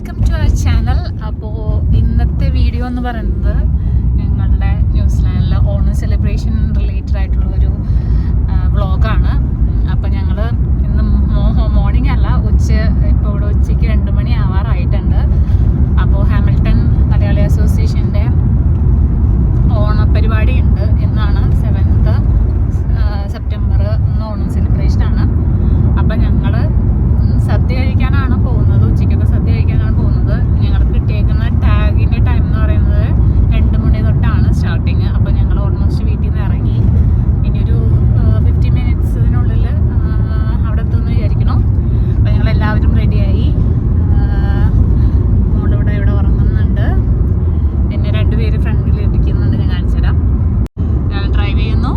Welcome to our channel. അപ്പോൾ ഇന്നത്തെ video എന്ന് പറയുന്നത് ഞങ്ങളുടെ ന്യൂസിലാൻഡിലെ ഓണം സെലിബ്രേഷൻ റിലേറ്റഡ് ആയിട്ടുള്ള ഒരു വ്ളോഗാണ്. അപ്പോൾ ഞങ്ങൾ ഇന്ന് മോർണിംഗ് അല്ല, ഇപ്പോൾ ഇവിടെ ഉച്ചയ്ക്ക് 2 മണി ആവാറായിട്ടുണ്ട്. അപ്പോൾ ഹാമിൽട്ടൺ മലയാളി അസോസിയേഷൻ്റെ ഓണപരിപാടി ഉണ്ട്. ഇന്നാണ് 7th സെപ്റ്റംബർ. ഇന്ന് ഓണം സെലിബ്രേഷനാണ്. അപ്പം ഞങ്ങൾ സദ്യ കഴിക്കാനാണ് പോകുന്നത്. ഉച്ചയ്ക്കത്തെ സദ്യ കഴിക്കാനാണ് പോകുന്നത്. ഞങ്ങൾക്ക് കിട്ടിയേക്കുന്ന ടാഗിൻ്റെ ടൈം എന്ന് പറയുന്നത് 2 മണി തൊട്ടാണ് സ്റ്റാർട്ടിങ്. അപ്പോൾ ഞങ്ങൾ ഓൾമോസ്റ്റ് വീട്ടിൽ നിന്ന് ഇറങ്ങി ഇനിയൊരു 50 മിനിറ്റ്സിനുള്ളിൽ അവിടെ എത്തുമെന്ന് വിചാരിക്കണം. അപ്പോൾ ഞങ്ങളെല്ലാവരും റെഡിയായി. മോളിവിടെ ഉറങ്ങുന്നുണ്ട്. പിന്നെ 2 പേര് ഫ്രണ്ടിൽ ഇരിക്കുന്നുണ്ട്. ഞാൻ കാണിച്ചു തരാം. ഞാൻ ഡ്രൈവ് ചെയ്യുന്നു.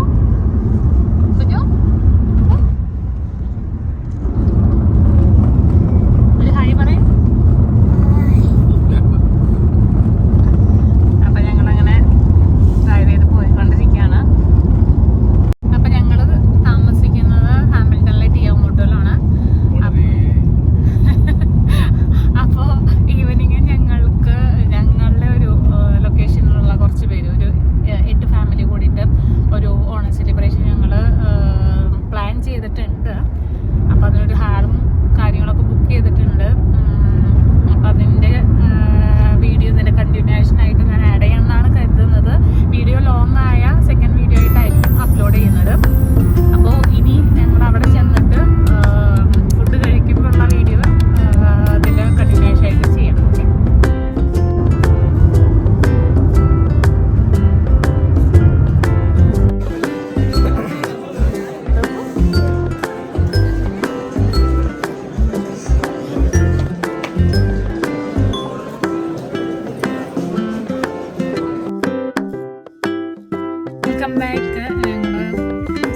Welcome back. ഞങ്ങൾ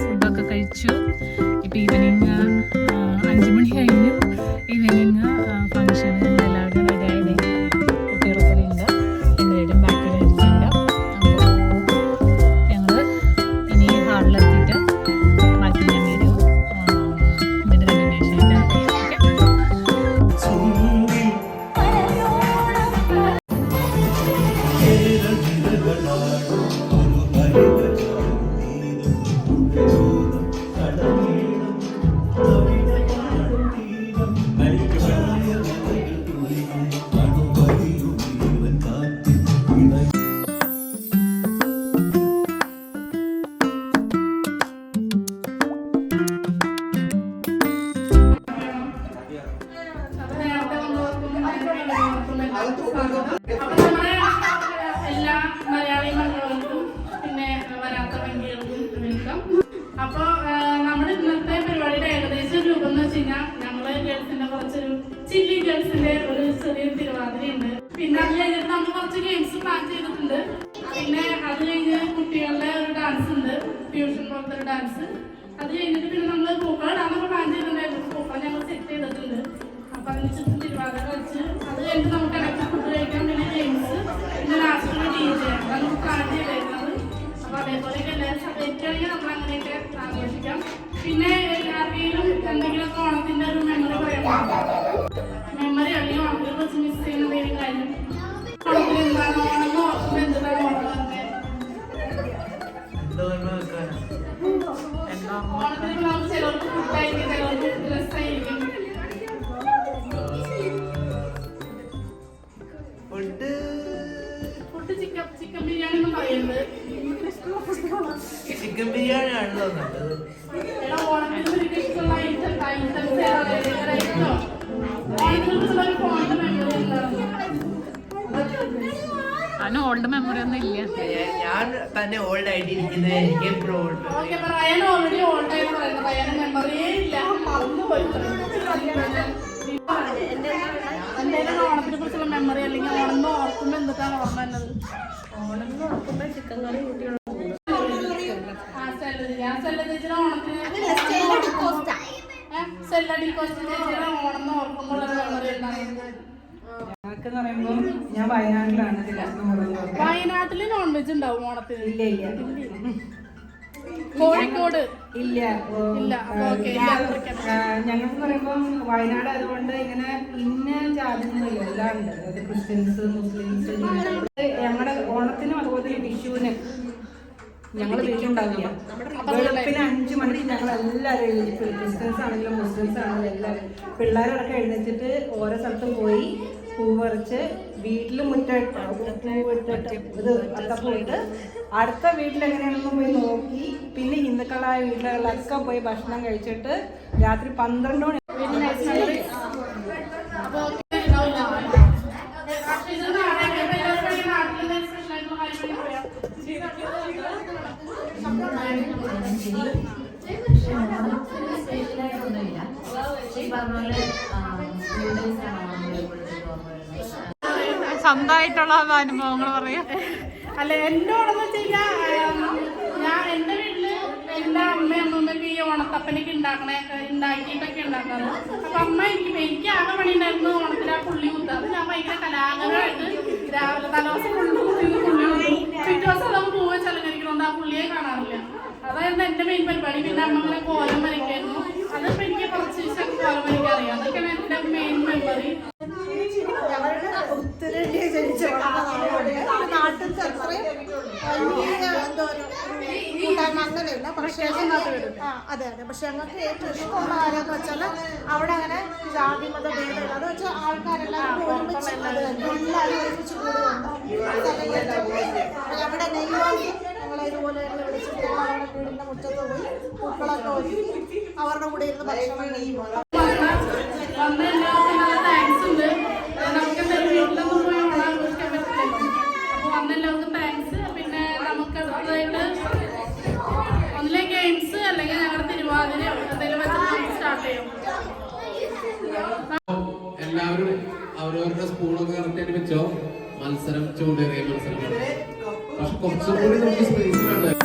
ഫുഡൊക്കെ കഴിച്ചു. ഇപ്പോൾ ഈവനിങ് 5 മണി കഴിഞ്ഞു. ഈവനിങ് ഫംഗ്ഷന് എല്ലാവരും റെഡിയായി. കുട്ടികളൊക്കെ ഉണ്ട്. എല്ലാവരും ബാക്കിൽ ഇരിക്കുന്നുണ്ട്. അപ്പോൾ ഞങ്ങൾ ഇനി ഹാളിലെത്തിയിട്ട് ബാക്കി ഞാൻ വീഡിയോ ഇതിൻ്റെ കണ്ടിന്യൂഷൻ ആയിട്ട് എല്ലാ മലയാളി മക്കളും പിന്നെ വരാത്ത വണ്ടികൾക്കും വെൽക്കം. അപ്പോൾ നമ്മുടെ ഇന്നത്തെ പരിപാടിയുടെ ഏകദേശം രൂപം എന്ന് വെച്ച് കഴിഞ്ഞാൽ ഞങ്ങള് ഗേൾസിന്റെ കുറച്ചൊരു ചില്ലി ഗേൾസിന്റെ ഒരു ചെറിയൊരു തിരുവാതിരയുണ്ട്. പിന്നെ അത് കഴിഞ്ഞിട്ട് നമ്മൾ കുറച്ച് ഗെയിംസ് പ്ലാൻ ചെയ്തിട്ടുണ്ട്. പിന്നെ അത് കഴിഞ്ഞ് കുട്ടികളുടെ ഒരു ഡാൻസ് ഉണ്ട്, ഫ്യൂഷൻ പോലത്തെ ഒരു ഡാൻസ്. അത് കഴിഞ്ഞിട്ട് പിന്നെ നമ്മൾ പൂക്കൾ ഇടാന്നൊക്കെ പ്ലാൻ ചെയ്തിട്ടുണ്ടായിരുന്നു. പൂക്കൾ ഞങ്ങൾ സെറ്റ് ചെയ്തിട്ടുണ്ട്. അപ്പൊ അതിന് ചുറ്റും തിരുവാതിര കളിച്ച് അത് കഴിഞ്ഞിട്ട് നമുക്ക് ഇടയ്ക്ക് ഫുഡ് കഴിക്കാൻ പിന്നെ ഗെയിംസ്, പിന്നെ ലാസ്റ്റ് ഒരു DJ അതാണ് നമുക്ക് പ്ലാൻ ചെയ്തേക്കുന്നത്. അപ്പൊ അതേപോലെയൊക്കെ എല്ലാവരും സഹായിക്കുകയാണെങ്കിൽ നമ്മൾ അങ്ങനെയൊക്കെ ആഘോഷിക്കാം. പിന്നെ ആർക്കെങ്കിലും എന്തെങ്കിലുമൊക്കെ ഓണത്തിന്റെ ഒരു മെമ്മറി പറയാം. മെമ്മറി അല്ലെങ്കിൽ ഓണത്തിനെ കുറിച്ച് മിസ് ചെയ്യുന്ന എന്തെങ്കിലും കാര്യം, ഓണത്തിൽ എന്താണ് ഓണം, ഓർക്കുമ്പോൾ എന്താണ് ഓണം തന്നെ. ഓണത്തിന് നമുക്ക് ചിലർക്ക് ഫുഡായിരിക്കും, ചിലർക്ക് ഡ്രസ്സായിരിക്കും. ഫുഡ് ചിക്കൻ ബിരിയാണി എന്ന് പറയുന്നത്. ചിക്കൻ ബിരിയാണി ആണല്ലോ നല്ലത്. ഓണത്തിന് ഇഷ്ടമുള്ള ഐറ്റംസ് ഏതാണോ? ഓണത്തിനുള്ള ഒരു ഫോണിന്റെ മെമ്മറി എന്താണ്? അതിന് ഓൾഡ് മെമ്മറി ഒന്നും ഇല്ല. ഞാൻ തന്നെ ഓൾഡ് ആയിട്ട് ഇരിക്കുന്നത് എനിക്ക് എപ്പോഴും old. Okay, Ryan already old ആയിട്ട് പറയുന്നത്. റയന് മെമ്മറിയേ ഇല്ല, മറന്നു പോയി. എന്തെങ്കിലും ഓണത്തിനെ കുറിച്ചുള്ള മെമ്മറി അല്ലെങ്കിൽ ഓണം ഓർക്കുമ്പോൾ എന്തൊക്കെയാണ് ഓർമ്മ വരുന്നത്? ഓണം ഓർക്കുമ്പോൾ ചിക്കൻ കറി കുട്ടികൾ ഓണത്തിന് ഓണം ഓർക്കുമ്പോൾ മെമ്മറി ഉണ്ടാകുന്നത്. ഞാൻ വയനാട്ടിലാണ്. വയനാട്ടില് നോൺ വെജ് ഉണ്ടാവും ഓണത്തിന്? ഇല്ല ഇല്ല. കോഴിക്കോട് ഇല്ല ഇല്ല. ഞങ്ങൾക്ക് പറയുമ്പം വയനാട് അതുകൊണ്ട് ഇങ്ങനെ ഇന്ന ജാതിയൊന്നുമില്ല, എല്ലാം ഉണ്ട്. അതായത് ക്രിസ്ത്യൻസ്, മുസ്ലിംസ്, ഞങ്ങളുടെ ഓണത്തിനും അതുപോലെ വിഷുവിന് ഞങ്ങൾ വീട്ടിലുണ്ടാവില്ല. വെളുപ്പിന് 5 മണിക്ക് ഞങ്ങൾ എല്ലാവരും എഴുന്നേറ്റ്, ക്രിസ്ത്യൻസ് ആണെങ്കിലും മുസ്ലിംസ് ആണെങ്കിലും എല്ലാവരും പിള്ളേരടക്കം എഴുന്നേറ്റിട്ട് ഓരോ സ്ഥലത്തും പോയി പൂ പറിച്ച് വീട്ടിൽ മുറ്റിട്ട് പൂവിട്ടിട്ട് ഇത് പോയിട്ട് അടുത്ത വീട്ടിലെങ്ങനെയാണെന്ന് പോയി നോക്കി, പിന്നെ ഹിന്ദുക്കളായ വീടുകളിലൊക്കെ പോയി ഭക്ഷണം കഴിച്ചിട്ട് രാത്രി 12 മണി. സ്വന്തമായിട്ടുള്ള അനുഭവങ്ങൾ പറയാം. അല്ല, എൻ്റെ ഓണം എന്ന് വെച്ച് കഴിഞ്ഞാൽ ഞാൻ എൻ്റെ വീട്ടില് എൻ്റെ അമ്മയും അമ്മമ്മയൊക്കെ ഈ ഓണത്തപ്പനൊക്കെ ഉണ്ടാക്കിയിട്ടൊക്കെ ഉണ്ടാക്കാറ്. അപ്പൊ അമ്മ എനിക്ക് ആകെ പണി ഉണ്ടായിരുന്നു ഓണത്തിൽ ആ പുള്ളി കുത്തുക. അത് ഞാൻ ഭയങ്കര കലാകാരമായിട്ട് രാവിലെ തലേദിവസം പുള്ളി കുത്തും, പിറ്റേ ദിവസം നമുക്ക് പൂവ് ചലങ്കരിക്കണോണ്ട് ആ പുള്ളിയെ കാണാറില്ല. അതായിരുന്നു എൻ്റെ മെയിൻ പരിപാടി. പിന്നെ അമ്മങ്ങളെ കോലം വരയ്ക്കായിരുന്നു. അതിപ്പോ എനിക്ക് കുറച്ച് കോലം വരയ്ക്കാൻ അറിയാം. അതൊക്കെയാണ് എൻ്റെ മെയിൻ മെമ്മറി. ഉത്തരേന്ത്യ ജനിച്ച നാട്ടിൽ അത്രയും അങ്ങനെയില്ല. പക്ഷേ അതെ, പക്ഷെ ഞങ്ങൾക്ക് ഏറ്റവും ഇഷ്ടമുള്ള കാര്യം എന്ന് വെച്ചാൽ അവിടെ അങ്ങനെ ജാതി മത ഭേദമില്ല. അത് വെച്ചാൽ ആൾക്കാരെല്ലാവരും ഒരുമിച്ച് എല്ലാവരും ഒരുമിച്ച് കൂടുകയുണ്ട്. അവിടെ നെയ്വാക്കി ഞങ്ങളെ ഇതുപോലെ വിളിച്ചിട്ട് അവരുടെ വീടിൻ്റെ മുറ്റത്ത് പോയി പൂക്കളൊക്കെ ഒരുക്കി അവരുടെ കൂടെ ഇരുന്ന് ഭക്ഷണം കഴിയും. എല്ലാവർക്കും താങ്ക്സ്. പിന്നെ നമുക്ക് അടുത്തതായിട്ട് ഒന്നിലെ ഗെയിംസ് അല്ലെങ്കിൽ ഞങ്ങളുടെ തിരുവാതിരയോ എന്തെങ്കിലും വെച്ച് സ്റ്റാർട്ട് ചെയ്യും. എല്ലാവരും അവരവരുടെ സ്പൂണൊക്കെ കറക്റ്റായിട്ട് വെച്ചോ. മത്സരം ചൂടേറിയ മത്സരമാണ്. പക്ഷെ കുറച്ചും കൂടി നമുക്ക് സ്പേസ് വേണം.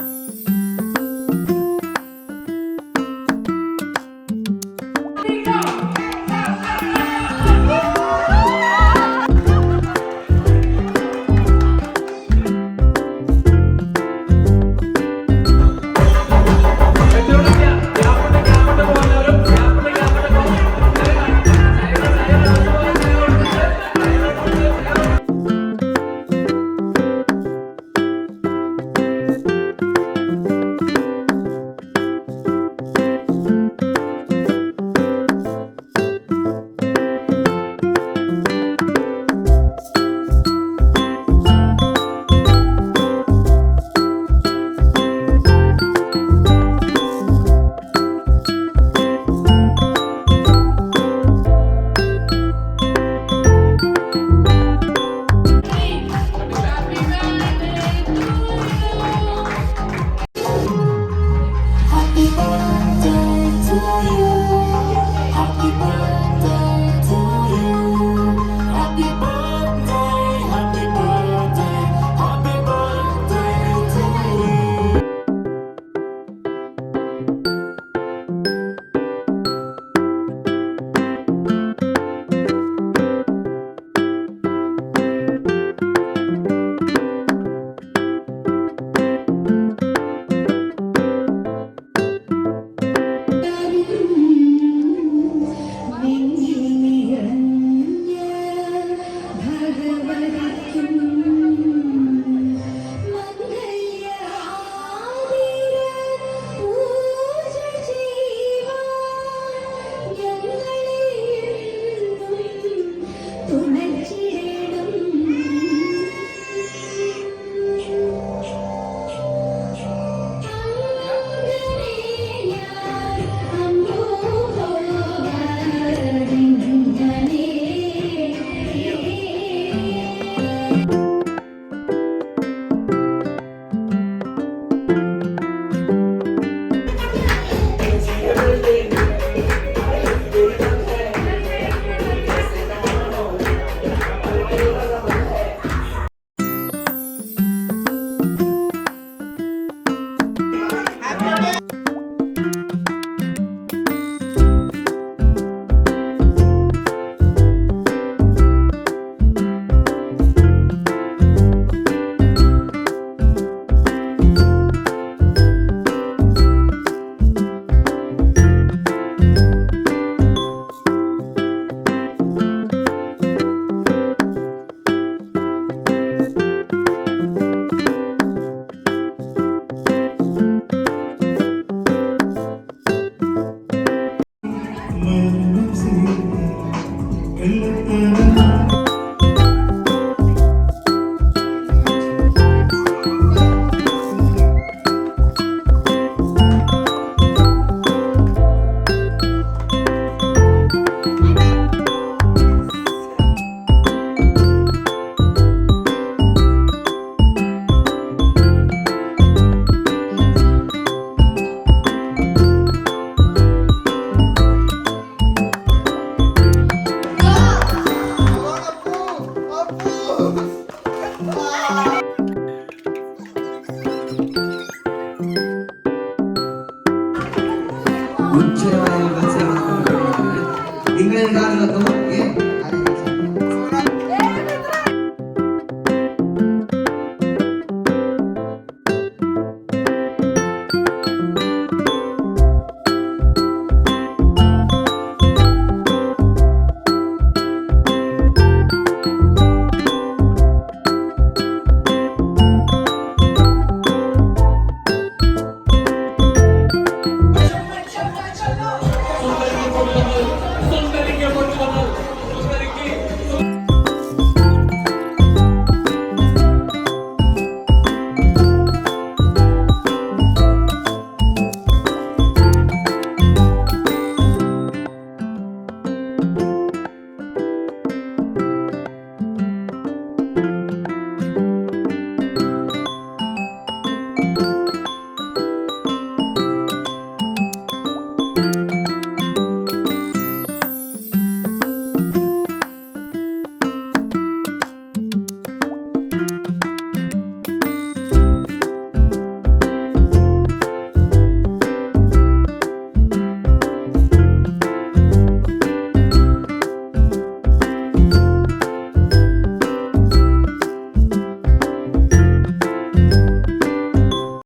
കളിയവൻ